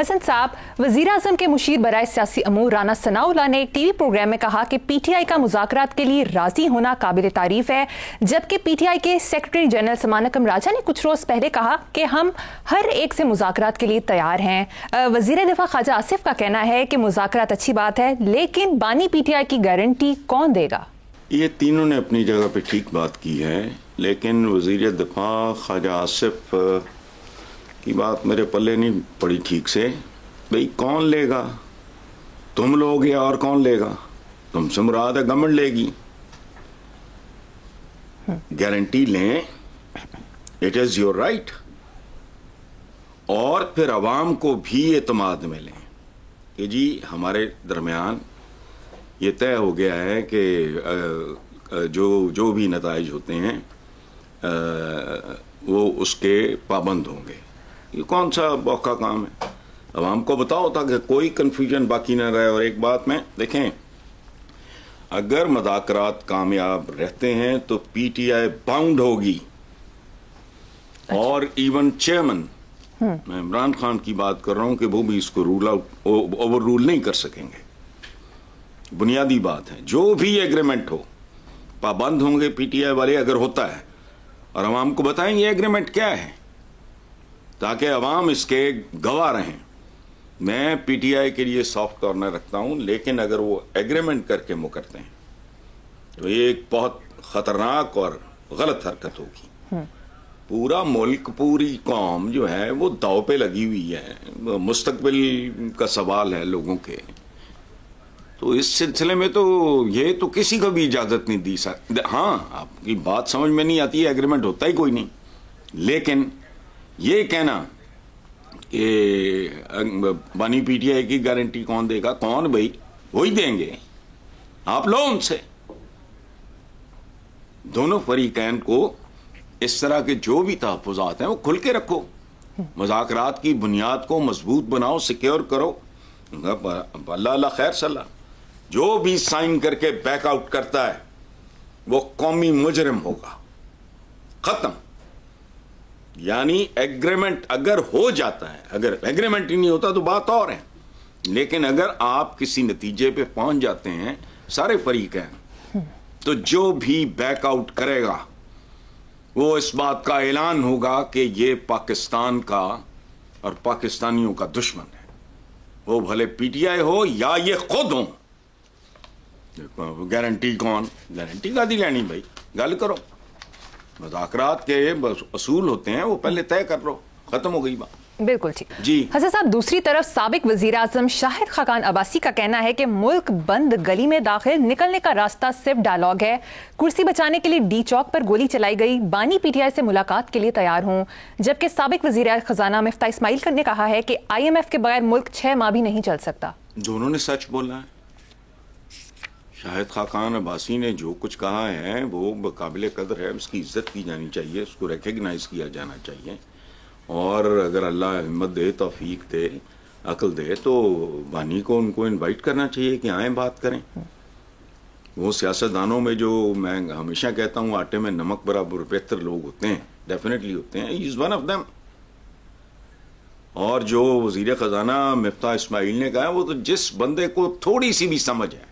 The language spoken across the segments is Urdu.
حسن صاحب، وزیر اعظم کے مشیر برائے سیاسی امور رانا ثناء اللہ نے ایک ٹی وی پروگرام میں کہا کہ پی ٹی آئی کا مذاکرات کے لیے راضی ہونا قابل تعریف ہے، جبکہ پی ٹی آئی کے سیکرٹری جنرل سمانکم راجا نے کچھ روز پہلے کہا کہ ہم ہر ایک سے مذاکرات کے لیے تیار ہیں۔ وزیر دفاع خواجہ آصف کا کہنا ہے کہ مذاکرات اچھی بات ہے، لیکن بانی پی ٹی آئی کی گارنٹی کون دے گا؟ یہ تینوں نے اپنی جگہ پہ ٹھیک بات کی ہے، لیکن وزیر دفاع خواجہ آصف کی بات میرے پلے نہیں پڑی ٹھیک سے۔ بھئی کون لے گا؟ تم لوگ یا اور کون لے گا؟ تم سے مراد ہے گورنمنٹ لے گی۔ گارنٹی لیں، اٹ از یور رائٹ، اور پھر عوام کو بھی اعتماد میں لیں کہ جی ہمارے درمیان یہ طے ہو گیا ہے کہ جو بھی نتائج ہوتے ہیں وہ اس کے پابند ہوں گے۔ یہ کون سا بوکھا کام ہے؟ عوام کو بتاؤ تاکہ کوئی کنفیوژن باقی نہ رہے۔ اور ایک بات میں دیکھیں، اگر مذاکرات کامیاب رہتے ہیں تو پی ٹی آئی باؤنڈ ہوگی، اور ایون چیئرمین میں عمران خان کی بات کر رہا ہوں کہ وہ بھی اس کو اوور رول نہیں کر سکیں گے۔ بنیادی بات ہے، جو بھی ایگریمنٹ ہو پابند ہوں گے پی ٹی آئی والے اگر ہوتا ہے، اور عوام کو بتائیں یہ ایگریمنٹ کیا ہے تاکہ عوام اس کے گواہ رہیں۔ میں پی ٹی آئی کے لیے سافٹ کارنر رکھتا ہوں، لیکن اگر وہ ایگریمنٹ کر کے مکرتے ہیں تو یہ ایک بہت خطرناک اور غلط حرکت ہوگی۔ پورا ملک، پوری قوم جو ہے وہ داؤ پہ لگی ہوئی ہے، مستقبل کا سوال ہے لوگوں کے، تو اس سلسلے میں تو یہ تو کسی کو بھی اجازت نہیں دی سکتی۔ ہاں، آپ کی بات سمجھ میں نہیں آتی ہے، ایگریمنٹ ہوتا ہی کوئی نہیں، لیکن یہ کہنا کہ بانی پی ٹی آئی کی گارنٹی کون دے گا؟ کون بھائی؟ وہی دیں گے، آپ لو ان سے۔ دونوں فریقین کو اس طرح کے جو بھی تحفظات ہیں وہ کھل کے رکھو، مذاکرات کی بنیاد کو مضبوط بناؤ، سیکیور کرو۔ اللہ خیر صلاح۔ جو بھی سائن کر کے بیک آؤٹ کرتا ہے وہ قومی مجرم ہوگا، ختم۔ یعنی ایگریمنٹ اگر ہو جاتا ہے، اگر ایگریمنٹ ہی نہیں ہوتا تو بات اور ہے، لیکن اگر آپ کسی نتیجے پہ پہنچ جاتے ہیں سارے فریقین، تو جو بھی بیک آؤٹ کرے گا وہ اس بات کا اعلان ہوگا کہ یہ پاکستان کا اور پاکستانیوں کا دشمن ہے، وہ بھلے پی ٹی آئی ہو یا یہ خود ہوں۔ گارنٹی کون؟ گارنٹی کا دی لینی بھائی، گل کرو۔ مذاکرات کے اصول ہوتے ہیں، وہ پہلے طے کر لو، ختم ہو گئی بات۔ بالکل ٹھیک جی حسن صاحب، دوسری طرف سابق وزیر اعظم شاہد خاقان عباسی کا کہنا ہے کہ ملک بند گلی میں داخل نکلنے کا راستہ صرف ڈائلاگ ہے، کرسی بچانے کے لیے ڈی چوک پر گولی چلائی گئی، بانی پی ٹی آئی سے ملاقات کے لیے تیار ہوں، جبکہ سابق وزیر خزانہ مفتاح اسماعیل نے کہا ہے کہ آئی ایم ایف کے بغیر ملک 6 ماہ بھی نہیں چل سکتا۔ دونوں نے سچ بولا ہے۔ شاہد خاقان عباسی نے جو کچھ کہا ہے وہ قابل قدر ہے، اس کی عزت کی جانی چاہیے، اس کو ریکگنائز کیا جانا چاہیے، اور اگر اللہ ہمت دے، توفیق دے، عقل دے، تو بانی کو ان کو انوائٹ کرنا چاہیے کہ آئیں بات کریں۔ وہ سیاستدانوں میں جو میں ہمیشہ کہتا ہوں آٹے میں نمک برابر بہتر لوگ ہوتے ہیں، ڈیفینیٹلی ہوتے ہیں، ہی از ون آف دیم۔ اور جو وزیر خزانہ مفتاح اسماعیل نے کہا، وہ تو جس بندے کو تھوڑی سی بھی سمجھ ہے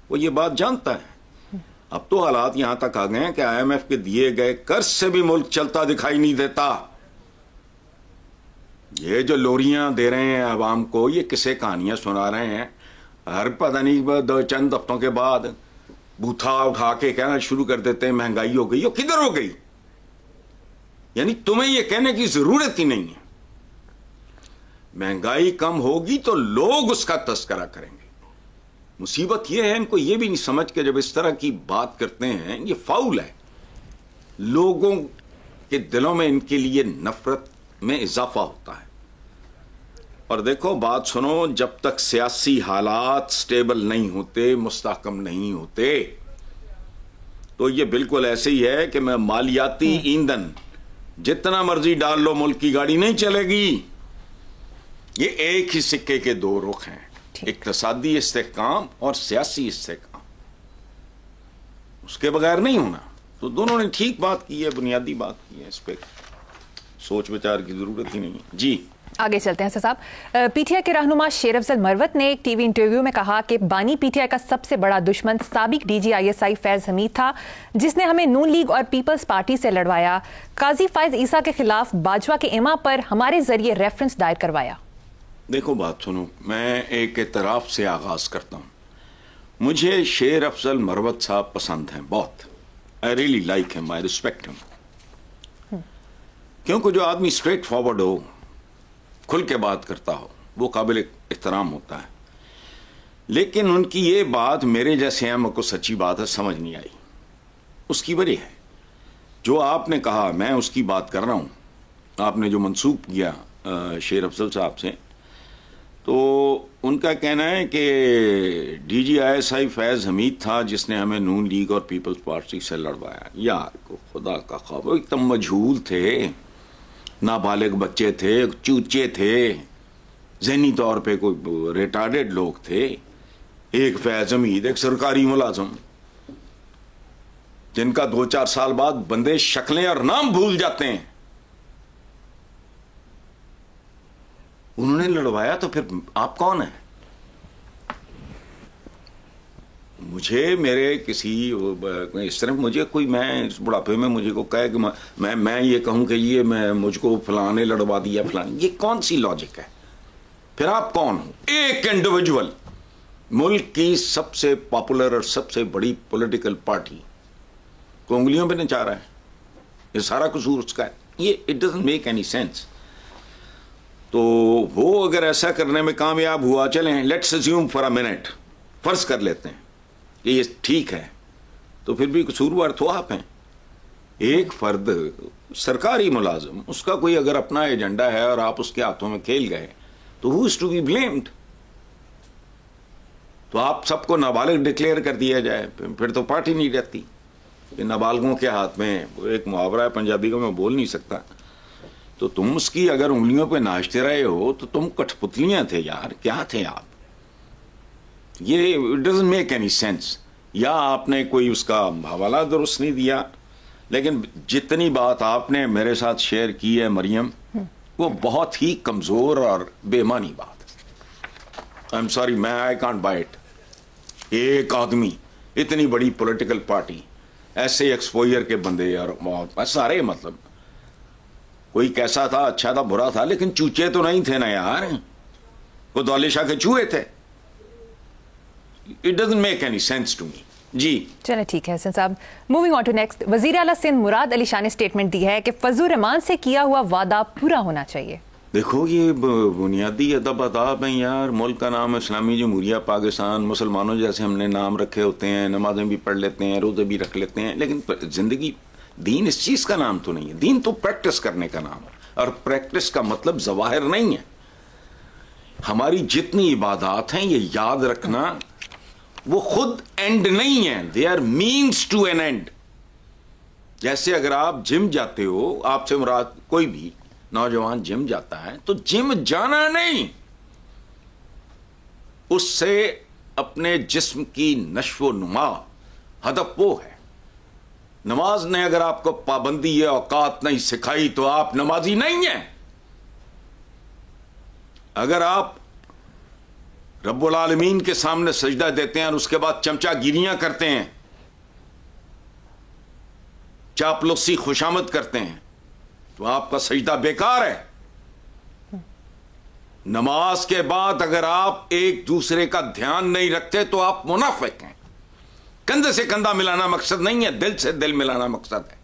وہ یہ بات جانتا ہے۔ اب تو حالات یہاں تک آ گئے ہیں کہ آئی ایم ایف کے دیے گئے قرض سے بھی ملک چلتا دکھائی نہیں دیتا۔ یہ جو لوریاں دے رہے ہیں عوام کو، یہ کسے کہانیاں سنا رہے ہیں، ہر پتہ نہیں چند ہفتوں کے بعد بوتھا اٹھا کے کہنا شروع کر دیتے ہیں مہنگائی ہو گئی۔ وہ کدھر ہو گئی؟ یعنی تمہیں یہ کہنے کی ضرورت ہی نہیں ہے۔ مہنگائی کم ہوگی تو لوگ اس کا تذکرہ کریں گے۔ مصیبت یہ ہے ان کو یہ بھی نہیں سمجھ کے جب اس طرح کی بات کرتے ہیں، یہ فاؤل ہے، لوگوں کے دلوں میں ان کے لیے نفرت میں اضافہ ہوتا ہے۔ اور دیکھو بات سنو، جب تک سیاسی حالات سٹیبل نہیں ہوتے، مستحکم نہیں ہوتے، تو یہ بالکل ایسے ہی ہے کہ میں مالیاتی ایندھن جتنا مرضی ڈال لو ملک کی گاڑی نہیں چلے گی۔ یہ ایک ہی سکے کے دو رخ ہیں، اقتصادی استحکام اور سیاسی استحکام، اس کے بغیر نہیں ہونا۔ تو دونوں نے ٹھیک بات کی ہے، بنیادی بات کی ہے، اس پہ سوچ بچار کی ضرورت ہی نہیں ہے۔ جی آگے چلتے ہیں صاحب. پی ٹی آئی کے رہنما شیر افضل مروت نے ایک ٹی وی انٹرویو میں کہا کہ بانی پی ٹی آئی کا سب سے بڑا دشمن سابق D G I S I فیض حمید تھا جس نے ہمیں نون لیگ اور پیپلز پارٹی سے لڑوایا. قاضی فائز عیسیٰ کے خلاف باجوہ کے اما پر ہمارے ذریعے ریفرنس دائر کروایا. دیکھو بات سنو, میں ایک اعتراف سے آغاز کرتا ہوں. مجھے شیر افضل مروت صاحب پسند ہیں بہت. آئی ریئلی لائک ہم, آئی ریسپیکٹ ہم. کیونکہ جو آدمی اسٹریٹ فارورڈ ہو, کھل کے بات کرتا ہو, وہ قابل احترام ہوتا ہے. لیکن ان کی یہ بات میرے جیسے احمد کو سچی بات ہے سمجھ نہیں آئی. اس کی وجہ ہے جو آپ نے کہا, میں اس کی بات کر رہا ہوں. آپ نے جو منسوب کیا شیر افضل صاحب سے, تو ان کا کہنا ہے کہ D G I S I فیض حمید تھا جس نے ہمیں نون لیگ اور پیپلز پارٹی سے لڑوایا. یار کو خدا کا خوف, ایک دم مجہول تھے, نابالغ بچے تھے, چوچے تھے, ذہنی طور پہ کوئی ریٹارڈڈ لوگ تھے. ایک فیض حمید, ایک سرکاری ملازم جن کا 2-4 سال بعد بندے شکلیں اور نام بھول جاتے ہیں. انہوں نے لڑوایا تو پھر آپ کون ہیں؟ مجھے میرے کسی اس طرح مجھے کوئی, میں اس بڑھاپے میں مجھے کو کہے کہ میں یہ کہوں کہ یہ میں مجھ کو فلاں نے لڑوا دیا فلاں, یہ کون سی لاجک ہے؟ پھر آپ کون ہو؟ ایک انڈیویجول ملک کی سب سے پاپولر اور سب سے بڑی پولیٹیکل پارٹی کو انگلیوں پہ نچا رہا ہے. یہ سارا قصور اس کا ہے. یہ it doesn't make any sense. تو وہ اگر ایسا کرنے میں کامیاب ہوا, چلیں let's assume for a minute, فرض کر لیتے ہیں کہ یہ ٹھیک ہے, تو پھر بھی قصوروار تو آپ ہیں. ایک فرد سرکاری ملازم, اس کا کوئی اگر اپنا ایجنڈا ہے اور آپ اس کے ہاتھوں میں کھیل گئے تو ہو از ٹو بی بلیمڈ؟ تو آپ سب کو نابالغ ڈکلیئر کر دیا جائے, پھر تو پارٹی نہیں رہتی. نابالغوں کے ہاتھ میں, ایک محاورہ ہے پنجابی کا, میں بول نہیں سکتا, تو تم اس کی اگر انگلیوں پہ ناچتے رہے ہو تو تم کٹھپتلیاں تھے یار, کیا تھے آپ؟ یہ it doesn't make any sense. یا آپ نے کوئی اس کا حوالہ درست نہیں دیا, لیکن جتنی بات آپ نے میرے ساتھ شیئر کی ہے مریم, وہ بہت ہی کمزور اور بے معنی بات. آئی ایم سوری, میں آئی کانٹ بائی اٹ. ایک آدمی, اتنی بڑی پولیٹیکل پارٹی, ایسے ایکسپوئر کے بندے, اور سارے مطلب کوئی کیسا تھا, اچھا تھا, برا تھا, لیکن چوچے تو نہیں تھے نا یار, وہ دولے شاہ کے چوہے تھے. It doesn't make any sense to me. جی چلیں ٹھیک ہے Hasan Sahab. Moving on to next. وزیر اعلیٰ سندھ مراد علی شاہ نے اسٹیٹمنٹ دی ہے کہ فضل الرحمان سے کیا ہوا وعدہ پورا ہونا چاہیے. دیکھو یہ بنیادی ادب آداب ہیں یار. ملک کا نام اسلامی جمہوریہ پاکستان, مسلمانوں جیسے ہم نے نام رکھے ہوتے ہیں, نمازیں بھی پڑھ لیتے ہیں, روزے بھی رکھ لیتے ہیں, لیکن زندگی, دین اس چیز کا نام تو نہیں ہے. دین تو پریکٹس کرنے کا نام ہے, اور پریکٹس کا مطلب ظواہر نہیں ہے. ہماری جتنی عبادات ہیں, یہ یاد رکھنا, وہ خود اینڈ نہیں ہے, they are means to an end. جیسے اگر آپ جم جاتے ہو, آپ سے مراد کوئی بھی نوجوان جم جاتا ہے, تو جم جانا نہیں, اس سے اپنے جسم کی نشو و نما, ہدف وہ ہے. نماز نے اگر آپ کو پابندی ہے, اوقات نہیں سکھائی, تو آپ نمازی نہیں ہیں. اگر آپ رب العالمین کے سامنے سجدہ دیتے ہیں اور اس کے بعد چمچا گیریاں کرتے ہیں, چاپلوسی خوشامد کرتے ہیں, تو آپ کا سجدہ بیکار ہے. نماز کے بعد اگر آپ ایک دوسرے کا دھیان نہیں رکھتے تو آپ منافق ہیں. کندھے سے کندھا ملانا مقصد نہیں ہے, دل سے دل ملانا مقصد ہے.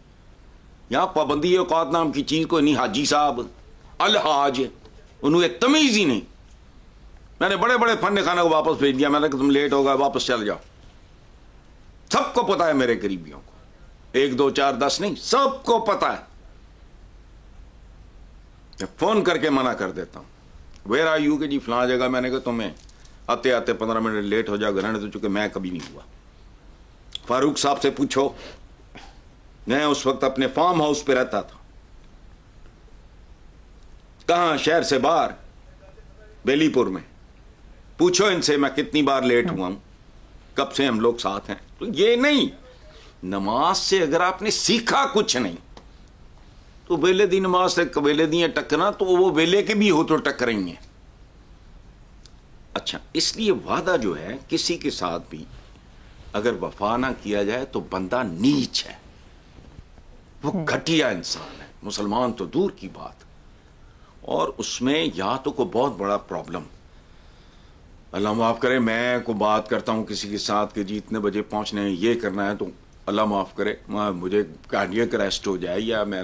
یہاں پابندی اوقات نام کی چیز کو نہیں. حاجی صاحب الحاج, انہیں تمیز ہی نہیں. میں نے بڑے بڑے فن خانہ کو واپس بھیج دیا, میں نے کہا تم لیٹ ہو گئے, واپس چل جاؤ. سب کو پتا ہے میرے قریبیوں کو, 1 2 4 10 نہیں, سب کو پتا ہے. فون کر کے منع کر دیتا ہوں, ویئر آر یو, کہ جی فلاں جگہ. میں نے کہا تمہیں آتے آتے 15 منٹ لیٹ ہو جائے گھرانے, تو چونکہ میں کبھی نہیں ہوا. فاروق صاحب سے پوچھو, میں اس وقت اپنے فارم ہاؤس پہ رہتا تھا. کہاں؟ شہر سے باہر, بیلی پور میں. پوچھو ان سے میں کتنی بار لیٹ ہوا ہوں, کب سے ہم لوگ ساتھ ہیں. تو یہ نہیں, نماز سے اگر آپ نے سیکھا کچھ نہیں, تو ویلے دی نماز سے قبیلے دیاں ٹکرنا تو وہ ویلے کے بھی ہو تو ٹکر رہی ہیں. اچھا اس لیے وعدہ جو ہے کسی کے ساتھ بھی اگر وفا نہ کیا جائے تو بندہ نیچ ہے, وہ گھٹیا انسان ہے, مسلمان تو دور کی بات. اور اس میں یا تو کوئی بہت بڑا پرابلم, اللہ معاف کرے میں کو بات کرتا ہوں کسی کے ساتھ کہ جی اتنے بجے پہنچنے ہیں, یہ کرنا ہے, تو اللہ معاف کرے مجھے کارڈیک اریسٹ ہو جائے یا میں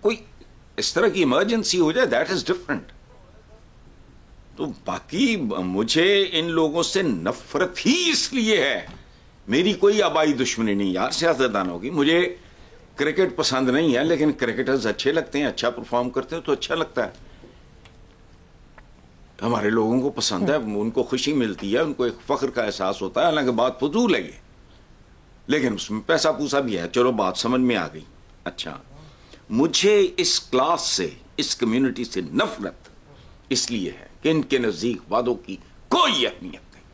کوئی اس طرح کی ایمرجنسی ہو جائے, دیٹ از ڈفرنٹ. تو باقی مجھے ان لوگوں سے نفرت ہی اس لیے ہے, میری کوئی آبائی دشمنی نہیں یار سیاستدانوں کی. مجھے کرکٹ پسند نہیں ہے لیکن کرکٹرز اچھے لگتے ہیں, اچھا پرفارم کرتے ہیں تو اچھا لگتا ہے. ہمارے لوگوں کو پسند ہے, ان کو خوشی ملتی ہے, ان کو ایک فخر کا احساس ہوتا ہے, حالانکہ بات فضول ہے یہ, لیکن اس میں پیسہ پوسا بھی ہے. چلو بات سمجھ میں آ گئی. اچھا مجھے اس کلاس سے, اس کمیونٹی سے نفرت اس لیے ہے کہ ان کے نزدیک وعدوں کی کوئی اہمیت نہیں.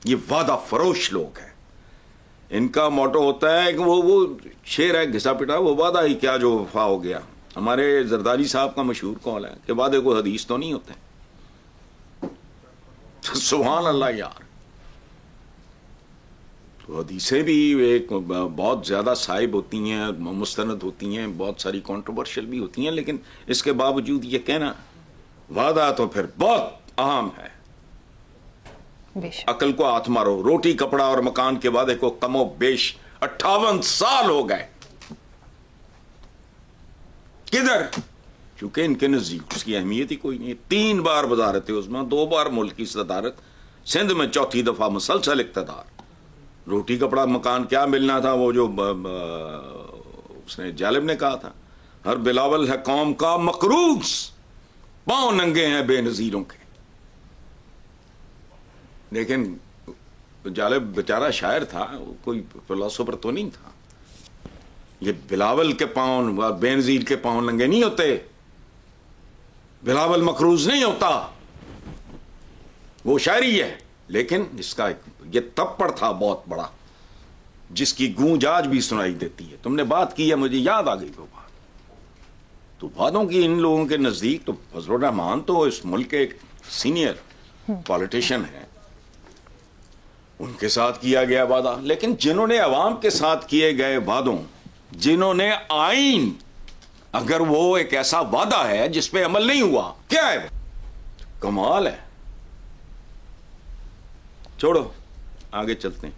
یہ وعدہ فروش لوگ ہیں. ان کا موٹو ہوتا ہے کہ وہ شعر ہے گھسا پٹا, وہ وعدہ ہی کیا جو وفا ہو گیا. ہمارے زرداری صاحب کا مشہور قول ہے کہ وعدے کو حدیث تو نہیں ہوتے. سبحان اللہ یار, تو حدیثیں بھی ایک بہت زیادہ صائب ہوتی ہیں, مستند ہوتی ہیں, بہت ساری کنٹروورشل بھی ہوتی ہیں, لیکن اس کے باوجود یہ کہنا وعدہ تو پھر بہت اہم ہے. عقل کو ہاتھ مارو, روٹی کپڑا اور مکان کے وعدے کو کم و بیش 58 سال ہو گئے. کدھر؟ کیونکہ ان کے نزدیک اس کی اہمیت ہی کوئی نہیں. 3 بار وزارت عظمیٰ, 2 بار ملک کی صدارت, سندھ میں 4تھی دفعہ مسلسل اقتدار. روٹی کپڑا مکان کیا ملنا تھا, وہ جو اس نے جالب نے کہا تھا, ہر بلاول ہے قوم کا مقروض, پاؤں ننگے ہیں بے نظیروں کے. لیکن جالب بیچارہ شاعر تھا, کوئی فلسفر تو نہیں تھا. یہ بلاول کے پاؤں, بے نظیر کے پاؤں ننگے نہیں ہوتے, بلاول مقروض نہیں ہوتا, وہ شاعری ہے. لیکن اس کا یہ تپڑ تھا بہت بڑا, جس کی گونج آج بھی سنائی دیتی ہے. تم نے بات کی ہے, مجھے یاد آ گئی وہ بات. تو وعدوں کی ان لوگوں کے نزدیک تو فضل الرحمان تو اس ملک کے سینئر پالیٹیشین ہیں, ان کے ساتھ کیا گیا وعدہ. لیکن جنہوں نے عوام کے ساتھ کیے گئے وعدوں, جنہوں نے آئین, اگر وہ ایک ایسا وعدہ ہے جس پہ عمل نہیں ہوا, کیا ہے کمال ہے. چھوڑو آگے چلتے ہیں.